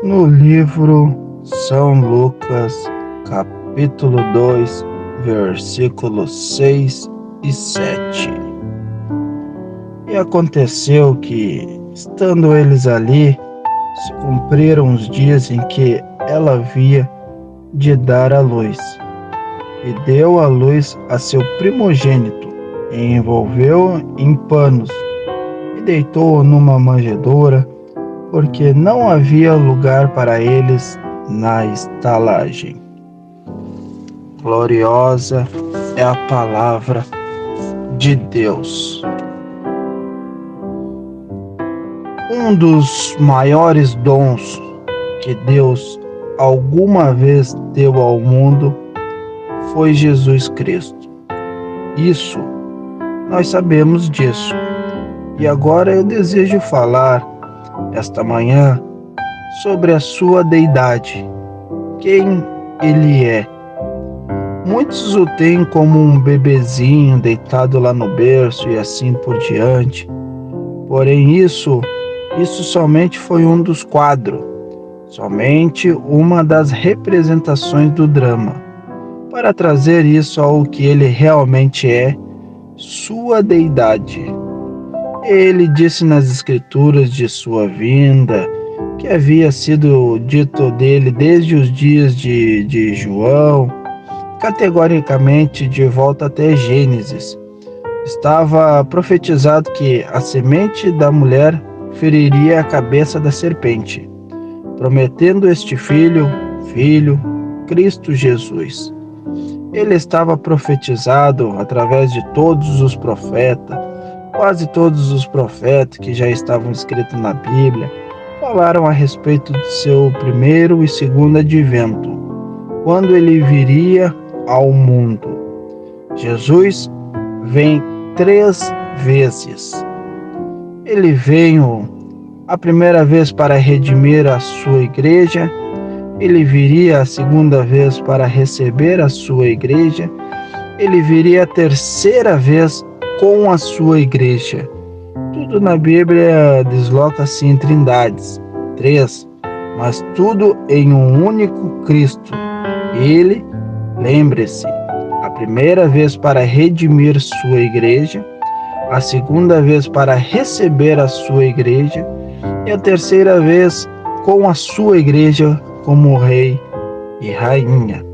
No livro São Lucas, capítulo 2, versículos 6 e 7. E aconteceu que, estando eles ali, se cumpriram os dias em que ela havia de dar à luz. E deu à luz a seu primogênito, e envolveu-o em panos, e deitou-o numa manjedoura, porque não havia lugar para eles na estalagem. Gloriosa é a palavra de Deus. Um dos maiores dons que Deus alguma vez deu ao mundo foi Jesus Cristo. Isso, nós sabemos disso. E agora eu desejo falar esta manhã sobre a sua deidade, quem ele é. Muitos o têm como um bebezinho deitado lá no berço e assim por diante. Porém isso somente foi um dos quadros, somente uma das representações do drama, para trazer isso ao que ele realmente é, sua deidade. Ele disse nas escrituras de sua vinda, que havia sido dito dele desde os dias de João, categoricamente de volta até Gênesis. Estava profetizado que a semente da mulher feriria a cabeça da serpente, prometendo este filho, Cristo Jesus. Ele estava profetizado através de todos os profetas. Quase todos os profetas que já estavam escritos na Bíblia falaram a respeito de seu primeiro e segundo advento, quando ele viria ao mundo. Jesus vem 3 vezes. Ele veio a primeira vez para redimir a sua igreja, ele viria a segunda vez para receber a sua igreja, ele viria a terceira vez com a sua igreja. Tudo na Bíblia desloca-se em trindades, 3, mas tudo em um único Cristo. Ele, lembre-se, a primeira vez para redimir sua igreja, a segunda vez para receber a sua igreja e a terceira vez com a sua igreja como rei e rainha.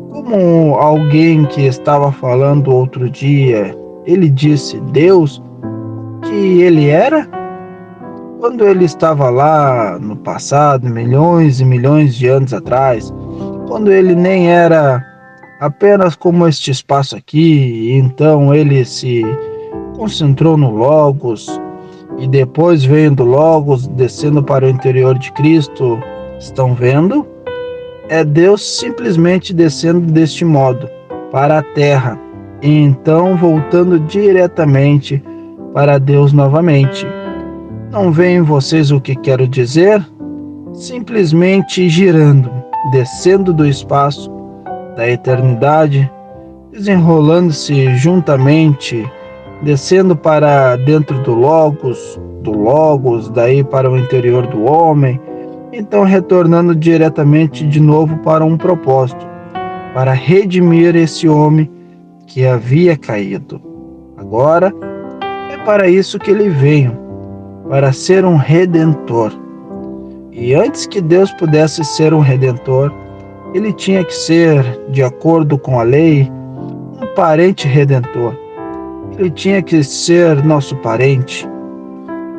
Como alguém que estava falando outro dia, ele disse, Deus, que ele era? Quando ele estava lá no passado, milhões e milhões de anos atrás, quando ele nem era apenas como este espaço aqui, então ele se concentrou no Logos, e depois veio do Logos, descendo para o interior de Cristo. Estão vendo? É Deus simplesmente descendo deste modo para a terra, e então voltando diretamente para Deus novamente. Não veem vocês o que quero dizer? Simplesmente girando, descendo do espaço, da eternidade, desenrolando-se juntamente, descendo para dentro do Logos, daí para o interior do homem, então retornando diretamente de novo para um propósito, para redimir esse homem que havia caído. Agora, é para isso que ele veio, para ser um redentor. E antes que Deus pudesse ser um redentor, ele tinha que ser, de acordo com a lei, um parente redentor. Ele tinha que ser nosso parente.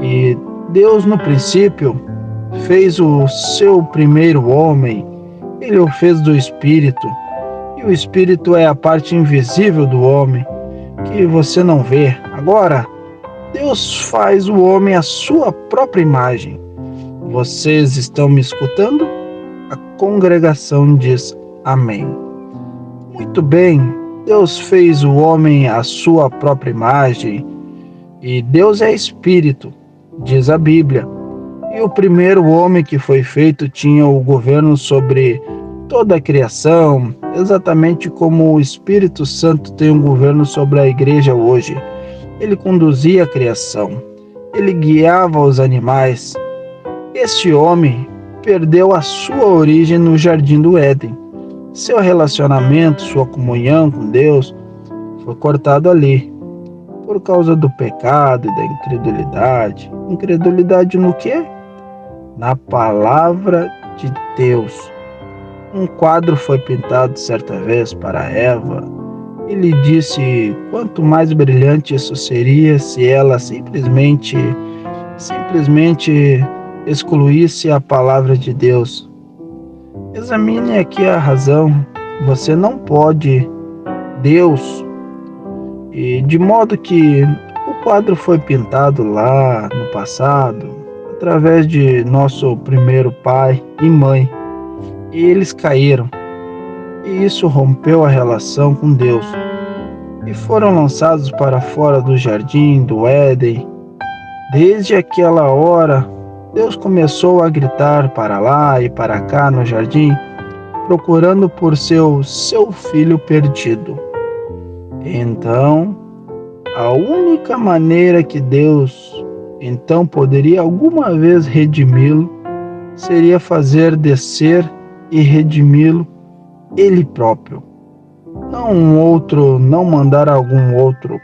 E Deus, no princípio, fez o seu primeiro homem, ele o fez do Espírito. E o Espírito é a parte invisível do homem, que você não vê. Agora, Deus faz o homem à sua própria imagem. Vocês estão me escutando? A congregação diz amém. Muito bem, Deus fez o homem à sua própria imagem, e Deus é Espírito, diz a Bíblia. E o primeiro homem que foi feito tinha o governo sobre toda a criação, exatamente como o Espírito Santo tem um governo sobre a igreja hoje. Ele conduzia a criação, ele guiava os animais. Este homem perdeu a sua origem no Jardim do Éden. Seu relacionamento, sua comunhão com Deus foi cortado ali, por causa do pecado e da incredulidade. Incredulidade no quê? Na palavra de Deus. Um quadro foi pintado certa vez para Eva. Ele disse quanto mais brilhante isso seria se ela simplesmente excluísse a palavra de Deus. Examine aqui a razão. Você não pode Deus, e de modo que o quadro foi pintado lá no passado, através de nosso primeiro pai e mãe, e eles caíram, e isso rompeu a relação com Deus, e foram lançados para fora do jardim do Éden. Desde aquela hora, Deus começou a gritar para lá e para cá no jardim, procurando por seu filho perdido. Então, a única maneira que Deus então poderia alguma vez redimi-lo seria fazer descer e redimi-lo ele próprio. Não um outro, não mandar algum outro.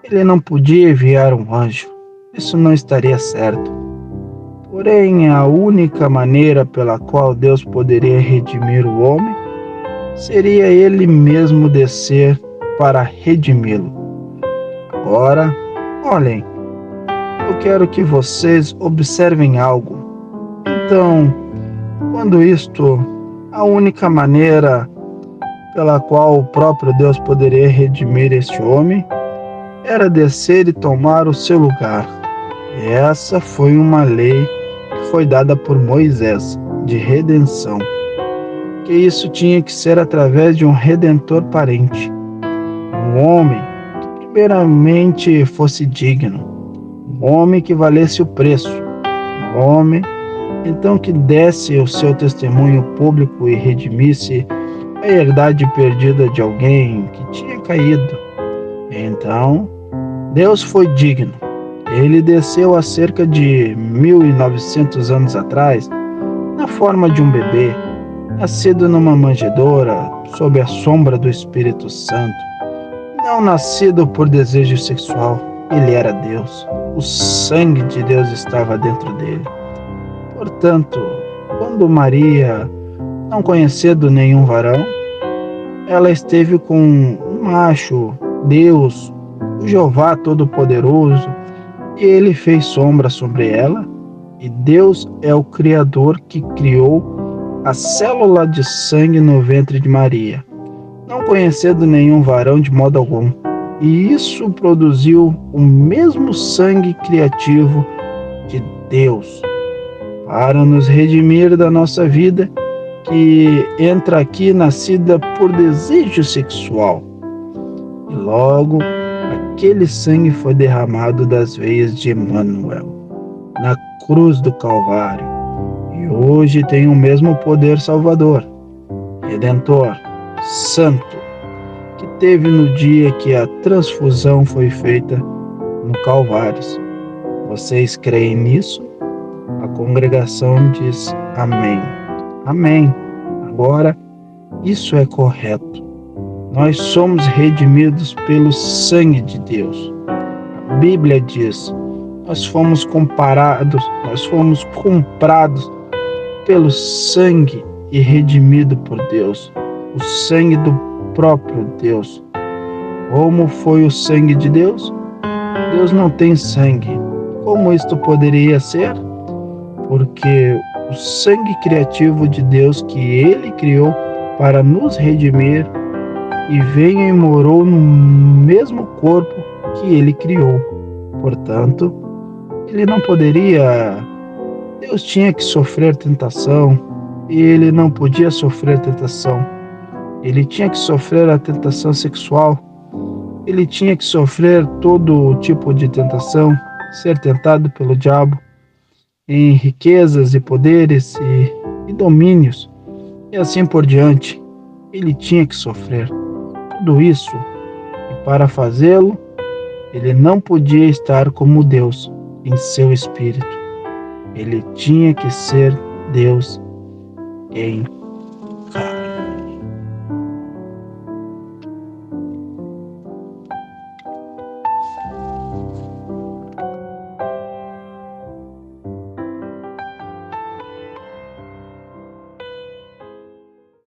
Ele não podia enviar um anjo. Isso não estaria certo. Porém, a única maneira pela qual Deus poderia redimir o homem seria ele mesmo descer para redimi-lo. Agora, olhem, eu quero que vocês observem algo. Então, quando a única maneira pela qual o próprio Deus poderia redimir este homem era descer e tomar o seu lugar. E essa foi uma lei que foi dada por Moisés, de redenção. Que isso tinha que ser através de um redentor parente. Um homem que primeiramente fosse digno. Um homem que valesse o preço. Um homem, então, que desse o seu testemunho público e redimisse a herdade perdida de alguém que tinha caído. Então, Deus foi digno. Ele desceu há cerca de 1900 anos atrás, na forma de um bebê, nascido numa manjedoura, sob a sombra do Espírito Santo. Não nascido por desejo sexual, ele era Deus. O sangue de Deus estava dentro dele. Portanto, quando Maria, não conhecendo nenhum varão, ela esteve com um macho, Deus, o Jeová Todo-Poderoso, e ele fez sombra sobre ela, e Deus é o Criador que criou a célula de sangue no ventre de Maria, não conhecendo nenhum varão de modo algum. E isso produziu o mesmo sangue criativo de Deus, para nos redimir da nossa vida, que entra aqui nascida por desejo sexual. E logo, aquele sangue foi derramado das veias de Emanuel, na cruz do Calvário. E hoje tem o mesmo poder salvador, redentor, santo, que teve no dia que a transfusão foi feita no Calvário. Vocês creem nisso? A congregação diz amém. Amém. Agora, isso é correto. Nós somos redimidos pelo sangue de Deus. A Bíblia diz, nós fomos comprados pelo sangue e redimido por Deus. O sangue do próprio Deus. Como foi o sangue de Deus? Deus não tem sangue. Como isto poderia ser? Porque o sangue criativo de Deus que Ele criou para nos redimir e veio e morou no mesmo corpo que Ele criou. Portanto, Ele não poderia... Deus tinha que sofrer tentação e Ele não podia sofrer tentação. Ele tinha que sofrer a tentação sexual. Ele tinha que sofrer todo tipo de tentação, ser tentado pelo diabo em riquezas e poderes e domínios, e assim por diante. Ele tinha que sofrer tudo isso, e para fazê-lo, ele não podia estar como Deus em seu espírito. Ele tinha que ser Deus em